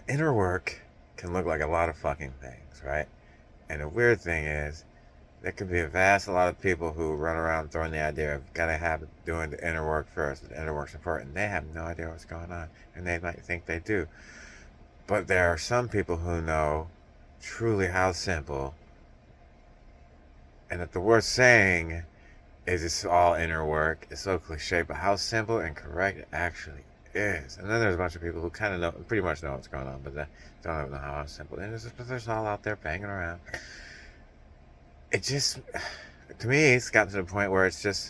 inner work can look like a lot of fucking things, right? And the weird thing is, there could be a lot of people who run around throwing the idea of gotta have doing the inner work first. The inner work's important. They have no idea what's going on, and they might think they do. But there are some people who know truly how simple, and that the word saying is it's all inner work. It's so cliche, but how simple and correct it actually is. And then there's a bunch of people who kind of know, pretty much know what's going on, but they don't even know how simple it is. But there's all out there banging around. It just, to me, it's gotten to the point where it's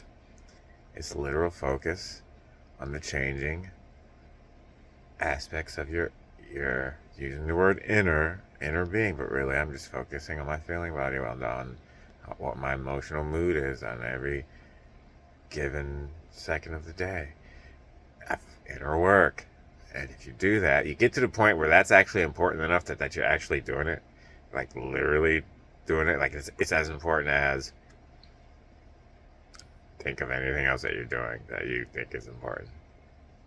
literal focus on the changing aspects of your using the word inner being, but really I'm just focusing on my feeling body, well, on what my emotional mood is on every given second of the day. Inner work. And if you do that, you get to the point where that's actually important enough that you're actually doing it, like literally doing it. Like it's as important as think of anything else that you're doing that you think is important,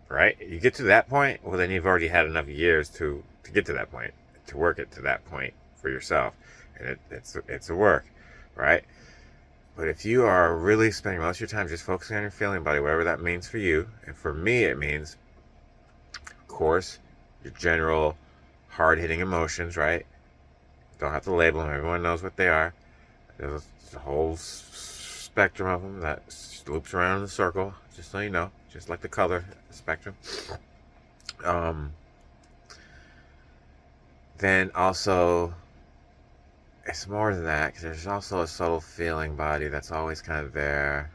right? You get to that point, well, then you've already had enough years to get to that point, to work it to that point for yourself, and it's a work, right? But if you are really spending most of your time just focusing on your feeling body, whatever that means for you, and for me it means, of course, your general hard-hitting emotions, right? Don't have to label them. Everyone knows what they are. There's a whole spectrum of them that loops around in a circle, just so you know, just like the color spectrum. Um, then also, it's more than that, because there's also a subtle feeling body that's always kind of there.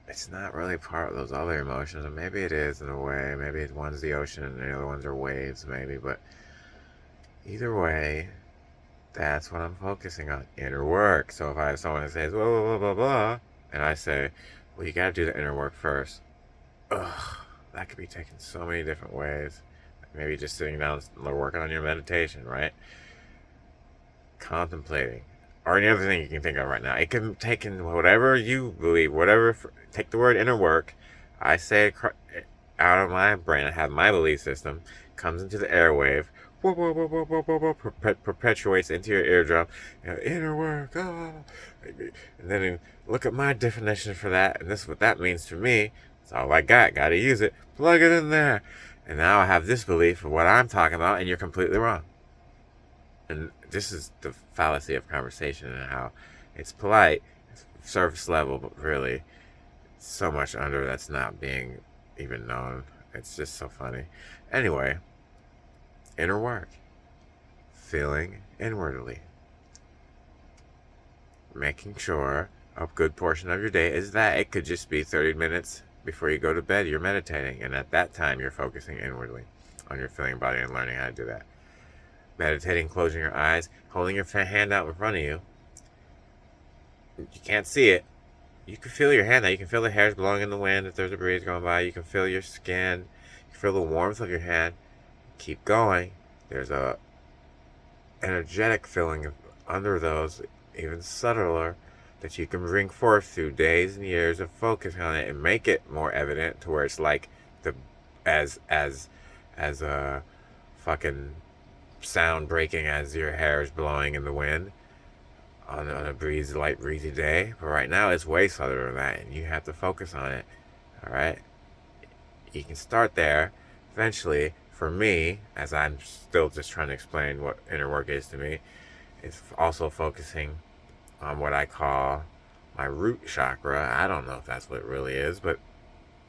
It's not really part of those other emotions, and maybe it is in a way. Maybe one's the ocean and the other ones are waves, maybe. But either way, that's what I'm focusing on. Inner work. So if I have someone that says, blah, blah, blah, blah, blah, and I say, well, you gotta do the inner work first. Ugh, that could be taken so many different ways. Maybe just sitting down and working on your meditation, right? Contemplating. Or any other thing you can think of right now. It can take in whatever you believe, whatever. Take the word inner work. I say it out of my brain. I have my belief system. Comes into the airwave. Perpetuates into your eardrum. Inner work. Ah. And then look at my definition for that. And this is what that means to me. It's all I got. Got to use it. Plug it in there. And now I have this belief of what I'm talking about, and you're completely wrong. And this is the fallacy of conversation and how it's polite, it's surface level, but really so much under that's not being even known. It's just so funny. Anyway, inner work, feeling inwardly, making sure a good portion of your day is that. It could just be 30 minutes before you go to bed, you're meditating, and at that time you're focusing inwardly on your feeling body and learning how to do that. Meditating, closing your eyes, holding your hand out in front of you. You can't see it. You can feel your hand out. You can feel the hairs blowing in the wind if there's a breeze going by. You can feel your skin. You can feel the warmth of your hand. Keep going. There's a energetic feeling under those, even subtler, that you can bring forth through days and years of focusing on it and make it more evident to where it's like the as a fucking sound breaking as your hair is blowing in the wind on a light breezy day. But right now it's way subtler than that, and you have to focus on it. All right, you can start there. Eventually, for me, as I'm still just trying to explain what inner work is to me, it's also focusing on what I call my root chakra. I don't know if that's what it really is, but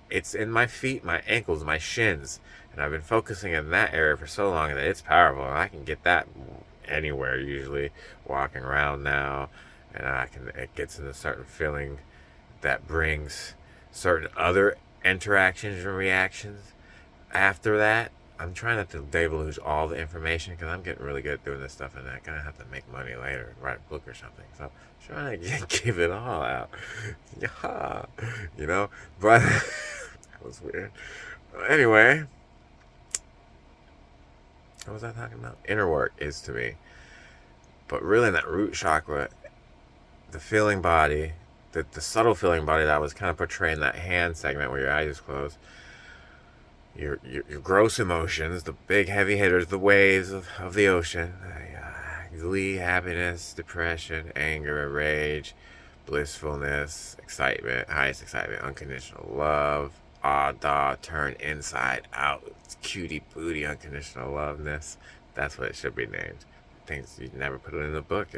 it's in my feet, my ankles, my shins, and I've been focusing in that area for so long that it's powerful. And I can get that anywhere, usually walking around now, and it gets in a certain feeling that brings certain other interactions and reactions after that. I'm trying not to divulge all the information because I'm getting really good at doing this stuff, and I'm gonna have to make money later, write a book or something. So I'm trying to give it all out, yeah, you know. But that was weird. Anyway, what was I talking about? Inner work is to me, but really in that root chakra, the feeling body, the subtle feeling body that I was kind of portraying that hand segment where your eyes is closed. your gross emotions, the big heavy hitters, the waves of the ocean, glee, happiness, depression, anger, rage, blissfulness, excitement, highest excitement, unconditional love, ah, turn inside out, cutie booty, unconditional loveness. That's what it should be named. Things you'd never put it in the book.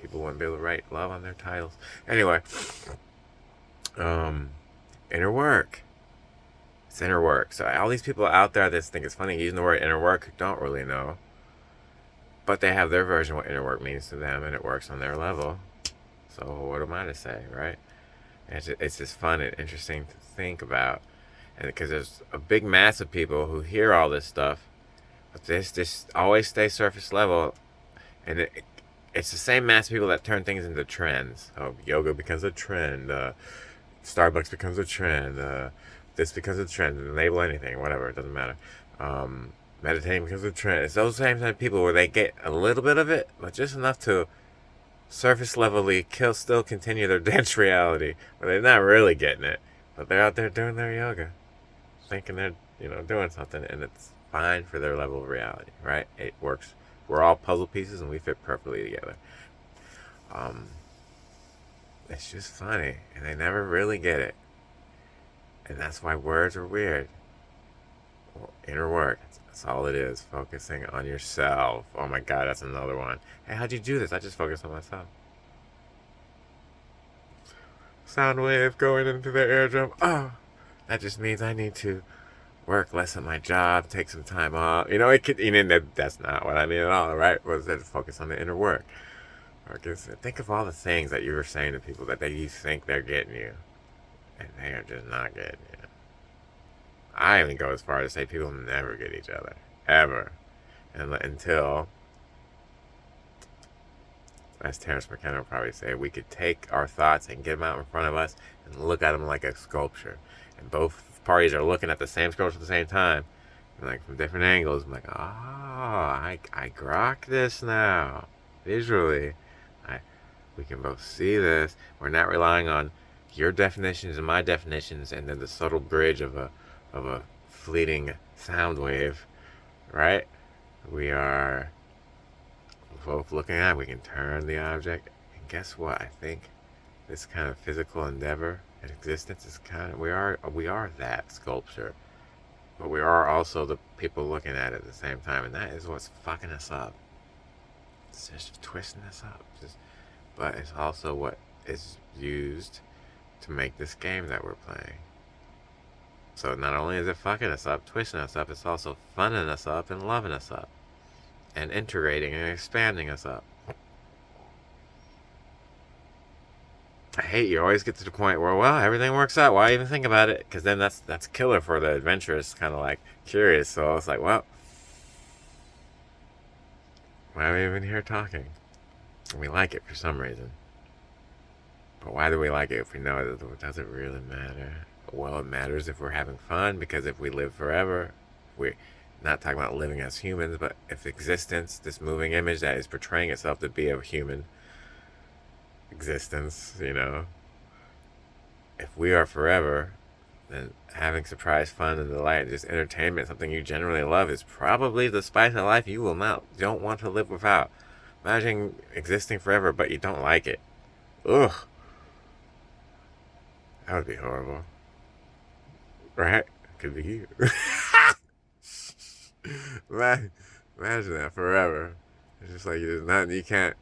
People wouldn't be able to write love on their titles. Anyway, um, inner work. It's inner work. So all these people out there that think it's funny using the word inner work don't really know, but they have their version of what inner work means to them, and it works on their level. So what am I to say, right? It's just fun and interesting to think about, and because there's a big mass of people who hear all this stuff, but this just always stay surface level, and it's the same mass of people that turn things into trends. Oh, yoga becomes a trend. Starbucks becomes a trend. This becomes a trend. Label anything, whatever. It doesn't matter. Meditating becomes a trend. It's those same type of people where they get a little bit of it, but just enough to surface levelly still continue their dense reality, but they're not really getting it. But they're out there doing their yoga, thinking they're doing something, and it's fine for their level of reality, right? It works. We're all puzzle pieces, and we fit perfectly together. It's just funny, and they never really get it, and that's why words are weird. Well, inner work. That's all it is. Focusing on yourself. Oh my God, that's another one. Hey, how'd you do this? I just focused on myself. Sound wave going into the eardrum. Oh, that just means I need to work less at my job, take some time off. It could. That's not what I mean at all, right? Was that focus on the inner work? Or think of all the things that you were saying to people that you think they're getting you, and they are just not getting you. I even go as far as to say people never get each other, ever, until, as Terence McKenna would probably say, we could take our thoughts and get them out in front of us and look at them like a sculpture, and both parties are looking at the same sculpture at the same time, and like from different angles. I'm like, I grok this now, visually. We can both see this. We're not relying on your definitions and my definitions, and then the subtle bridge of a fleeting sound wave, right? We are both looking at it. We can turn the object, and guess what? I think this kind of physical endeavor and existence is we are that sculpture, but we are also the people looking at it at the same time, and that is what's fucking us up. It's just twisting us up. But it's also what is used to make this game that we're playing. So not only is it fucking us up, twisting us up, it's also funning us up and loving us up, and integrating and expanding us up. I hate you always get to the point where, well, everything works out. Why even think about it? Because then that's killer for the adventurous, kind of like curious. So I was like, well, why are we even here talking? We like it for some reason. But why do we like it if we know it doesn't really matter? Well, it matters if we're having fun, because if we live forever, we're not talking about living as humans, but if existence, this moving image that is portraying itself to be a human existence, if we are forever, then having surprise, fun, and delight, and just entertainment, something you generally love, is probably the spice of life you don't want to live without. Imagine existing forever, but you don't like it. Ugh. That would be horrible. Right? Could be you. Imagine that forever. It's just like there's nothing you can't.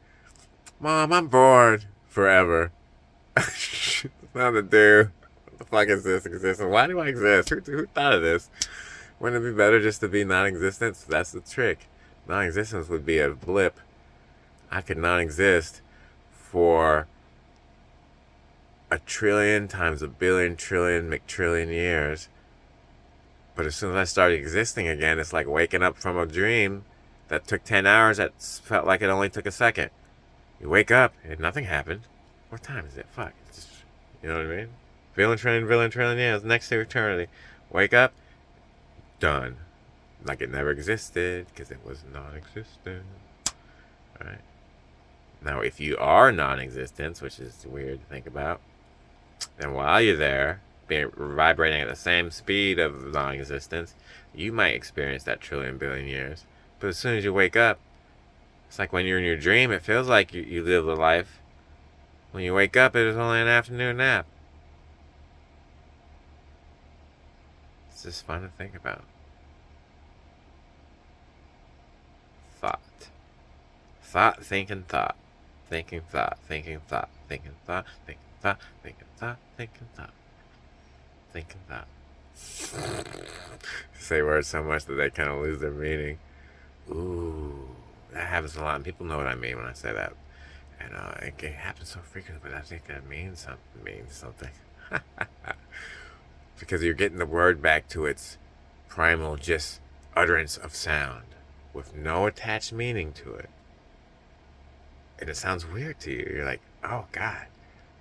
Mom, I'm bored forever. Nothing to do. What the fuck is this existence? Why do I exist? Who thought of this? Wouldn't it be better just to be non-existent? That's the trick. Non-existence would be a blip. I could not exist for 1,000,000,000,000 times 1,000,000,000,000,000 trillion McTrillion years. But as soon as I started existing again, it's like waking up from a dream that took 10 hours that felt like it only took a second. You wake up and nothing happened. What time is it? Fuck. You know what I mean? Billion trillion years, next to eternity. Wake up, done. Like it never existed, because it was non-existent. Right? Now, if you are non-existence, which is weird to think about, then while you're there, being vibrating at the same speed of non-existence, you might experience that trillion billion years. But as soon as you wake up, it's like when you're in your dream, it feels like you live the life. When you wake up, it is only an afternoon nap. It's just fun to think about. Thought. Thought, thinking, thought. Thinking, thought, thinking, thought, thinking, thought, thinking, thought, thinking, thought, thinking, thought. Thinking, thought. Say words so much that they kind of lose their meaning. Ooh, that happens a lot, and people know what I mean when I say that. And it happens so frequently, but I think that means something. Because you're getting the word back to its primal just utterance of sound with no attached meaning to it. And it sounds weird to you. You're like, oh God.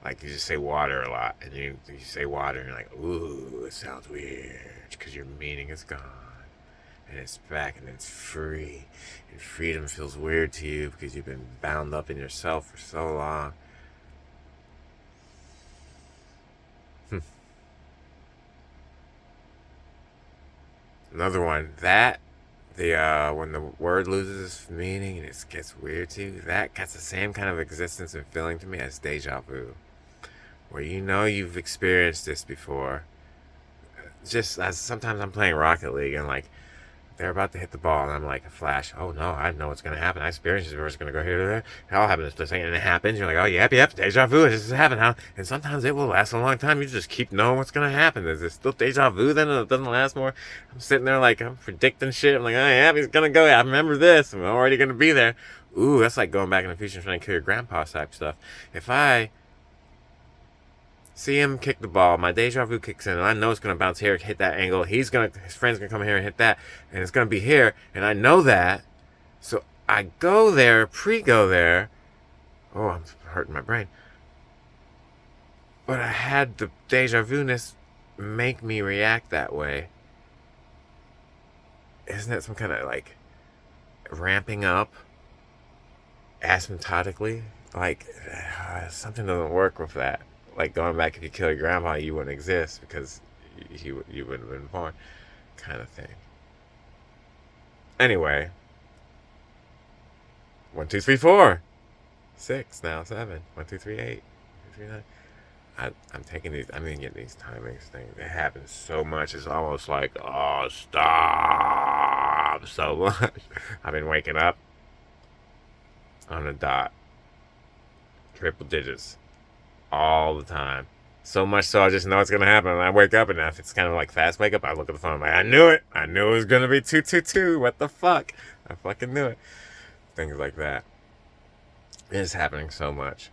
Like you just say water a lot, and you say water, and you're like, ooh, it sounds weird, because your meaning is gone. And it's back, and it's free. And freedom feels weird to you because you've been bound up in yourself for so long. Another one, that when the word loses its meaning and it gets weird to you, that gets the same kind of existence and feeling to me as deja vu, where you know you've experienced this before. Just as sometimes I'm playing Rocket League and like they're about to hit the ball, and I'm like, a flash. Oh no, I know what's gonna happen. I experienced it. It's gonna go here to there. It'll happen this thing, and it happens. You're like, oh yep, deja vu. This is happening, huh? And sometimes it will last a long time. You just keep knowing what's gonna happen. Is it still deja vu? Then it doesn't last more. I'm sitting there like I'm predicting shit. I'm like, oh yeah, he's gonna go. I remember this. I'm already gonna be there. Ooh, that's like going back in the future and trying to kill your grandpa type stuff. If I see him kick the ball, my deja vu kicks in, and I know it's gonna bounce here, hit that angle. His friend's gonna come here and hit that, and it's gonna be here, and I know that. So I go there, pre-go there. Oh, I'm hurting my brain. But I had the deja vu-ness make me react that way. Isn't it some kind of like ramping up asymptotically? Like something doesn't work with that. Like going back, if you kill your grandma, you wouldn't exist because you wouldn't have been born, kind of thing. Anyway, 1, 2, 3, 4, 6 now 7. 1, 2, 3, 8, 2, 3, 9. I'm taking these. I'm gonna get these timings things. It happens so much. It's almost like, oh, stop so much. I've been waking up on a dot, triple digits, all the time. So much so I just know it's gonna happen. And I wake up, and if it's kind of like fast wake up, I look at the phone. I'm like, I knew it. I knew it was gonna be 222. What the fuck? I fucking knew it. Things like that. It's happening so much.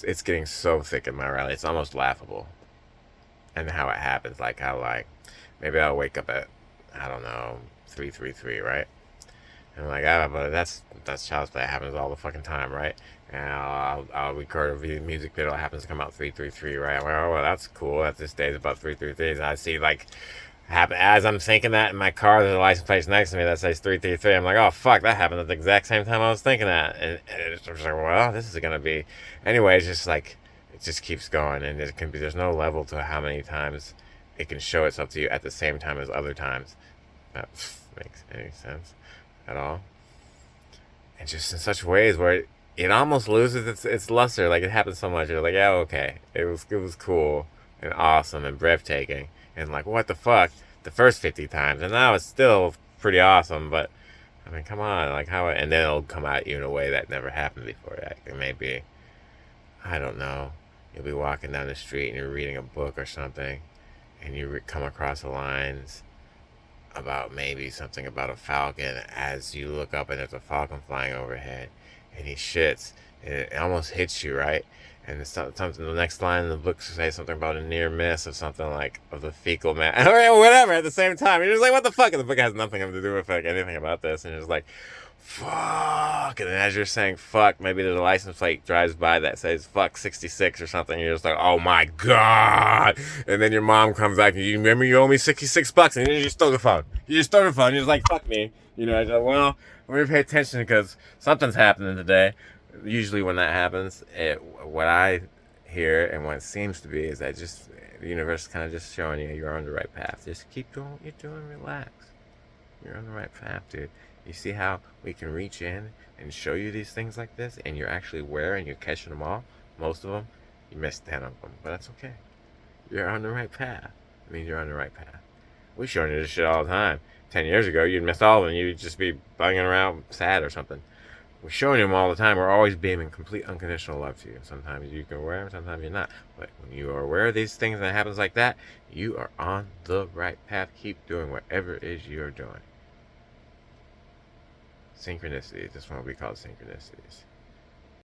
It's getting so thick in my rally. It's almost laughable. And how it happens, like how maybe I'll wake up at, I don't know, 333, right? And I'm like, but that's child's play. It happens all the fucking time, right? And I'll record a music video that happens to come out 333, right? Well, that's cool. That's this day's about 333. And I see happen as I'm thinking that in my car. There's a license plate next to me that says 333. I'm like, oh fuck, that happened at the exact same time I was thinking that. And it's just like, well, this is gonna be. Anyway, it's just like it just keeps going, and there's no level to how many times it can show itself to you at the same time as other times. That makes any sense at all. And just in such ways where it almost loses its luster. Like it happens so much. You're like, yeah, okay, it was cool and awesome and breathtaking. And like, what the fuck? The first 50 times. And now it's still pretty awesome, but I mean, come on. Like, how? And then it'll come at you in a way that never happened before. Like, it may be, I don't know. You'll be walking down the street and you're reading a book or something, and you come across the lines about maybe something about a falcon as you look up and there's a falcon flying overhead, and he shits. And it almost hits you, right? And something, the next line in the book says something about a near miss or something like of the fecal matter or whatever at the same time. You're just like, what the fuck? And the book has nothing to do with like anything about this. And you're just like, fuck. And then as you're saying fuck, maybe there's a license plate drives by that says fuck 66 or something. You're just like, oh my God. And then your mom comes back and you remember you owe me $66, and you just throw the phone. You just throw the phone. You're just like, fuck me. You know, like, well, let me pay attention because something's happening today. Usually when that happens, what I hear and what it seems to be is that just The universe is kind of just showing you you're on the right path. Just keep doing what you're doing. Relax. You're on the right path, dude. You see how we can reach in and show you these things like this, and you're actually aware and you're catching them all. Most of them, you missed 10 of them, but that's okay. You're on the right path. It means you're on the right path. We're showing you this shit all the time. 10 years ago, you'd miss all of them. You'd just be bugging around sad or something. We're showing them all the time. We're always beaming complete unconditional love to you. Sometimes you can aware, sometimes you're not. But when you are aware of these things and it happens like that, you are on the right path. Keep doing whatever it is you're doing. Synchronicity. This one we call synchronicities.